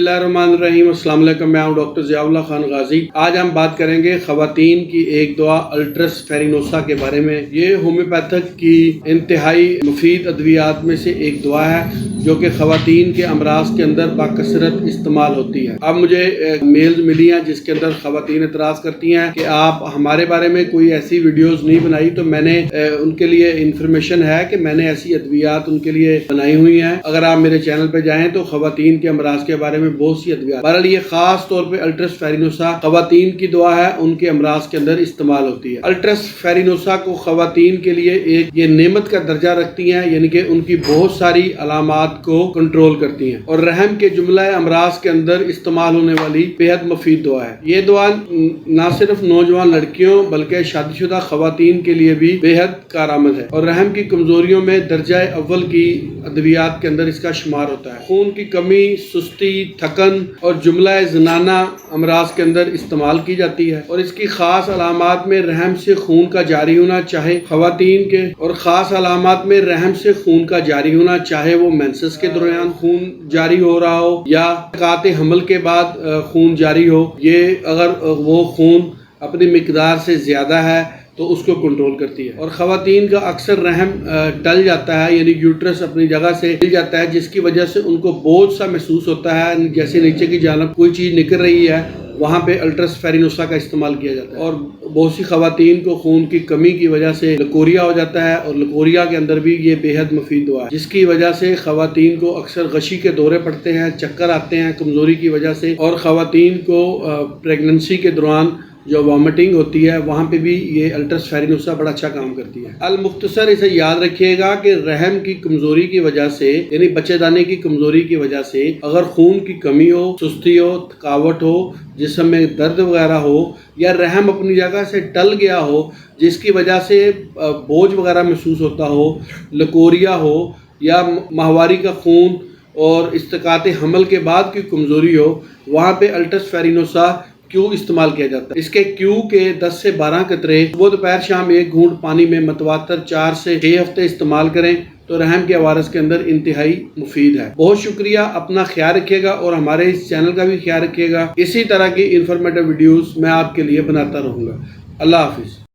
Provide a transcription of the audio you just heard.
बिस्मिल्लाहिर्रहमानिर्रहीम। अस्सलाम वालेकुम। मैं हूं डॉक्टर ज़ियाउल्लाह खान गाजी। आज हम बात करेंगे ख़वातीन की एक दवा अल्ट्रस फेरिनोसा के बारे में। ये होम्योपैथिक की इंतहाई मुफीद अद्वियात में से एक दवा है जो कि ख़वातीन के अमराज के अंदर बाकसरत इस्तेमाल होती है। अब मुझे मेल्स मिली हैं जिसके अंदर ख़वातीन एतराज़ करती हैं कि आप हमारे बारे में कोई ऐसी वीडियोज़ नहीं बनाई, तो मैंने उनके लिए इंफॉर्मेशन है कि मैंने ऐसी अद्वियात उनके लिए बनाई हुई हैं। अगर आप मेरे चैनल पर जाएँ तो ख़वातीन के अमराज के बारे में बहुत सी अद्वियात, बहरहाल ये खास तौर पे अल्ट्रस फेरिनोसा ख़वातीन की दवा है, उनके अमराज के अंदर इस्तेमाल होती है। अल्ट्रस फेरिनोसा को ख़वातीन के लिए एक ये नेमत का दर्जा रखती हैं, यानी कि उनकी बहुत सारी अलामात को कंट्रोल करती हैं और रहम के जुमला अमराज के अंदर इस्तेमाल होने वाली बेहद मुफीद दवा है। ये दवा न सिर्फ नौजवान लड़कियों बल्कि शादीशुदा ख़वातीन के लिए भी बेहद कारआमद है और रहम की कमजोरियों में दर्जा अव्वल की अद्वियात के अंदर इसका शुमार होता है। खून की कमी, सुस्ती, थकन और जुमला ज़नाना अमराज के अंदर इस्तेमाल की जाती है और इसकी खास अलामात में रहम से खून का जारी होना चाहे ख़वातीन के, और ख़ास अलामात में रहम से खून का जारी होना चाहे वो मेंसेस के दौरान खून जारी हो रहा हो या काते हमल के बाद खून जारी हो। ये अगर वो खून अपनी मिकदार से ज़्यादा है तो उसको कंट्रोल करती है। और ख़वातीन का अक्सर रहम टल जाता है, यानी यूट्रस अपनी जगह से हिल जाता है, जिसकी वजह से उनको बोझ सा महसूस होता है, जैसे नीचे की जानब कोई चीज़ निकल रही है। वहाँ पे अल्ट्रस फेरिनोसा का इस्तेमाल किया जाता है और बहुत सी ख़वातीन को खून की कमी की वजह से लकोरिया हो जाता है और लकोरिया के अंदर भी ये बेहद मुफीद दवा है, जिसकी वजह से ख़वातीन को अक्सर गशी के दौरे पड़ते हैं, चक्कर आते हैं कमज़ोरी की वजह से, और ख़वातीन को प्रेगनेंसी के दौरान जो वॉमिटिंग होती है वहाँ पे भी ये अल्ट्रस फेरिनोसा बड़ा अच्छा काम करती है। अल मुख्तसर इसे याद रखिएगा कि रहम की कमजोरी की वजह से, यानी बच्चेदानी की कमजोरी की वजह से अगर खून की कमी हो, सुस्ती हो, थकावट हो, जिस्म में दर्द वगैरह हो, या रहम अपनी जगह से टल गया हो जिसकी वजह से बोझ वगैरह महसूस होता हो, लकोरिया हो, या माहवारी का खून और इस्तिकाते हमल के बाद की कमजोरी हो, वहाँ पे अल्ट्रस फेरिनोसा क्यू इस्तेमाल किया जाता है। इसके क्यू के 10 से 12 कतरे वो दोपहर शाम एक घूंट पानी में मतवातर 4 से 6 हफ्ते इस्तेमाल करें तो रहम के आवारस के अंदर इंतहाई मुफीद है। बहुत शुक्रिया, अपना ख्याल रखिएगा और हमारे इस चैनल का भी ख्याल रखिएगा। इसी तरह की इंफॉर्मेटिव वीडियोस मैं आपके लिए बनाता रहूँगा। अल्लाह हाफिज़।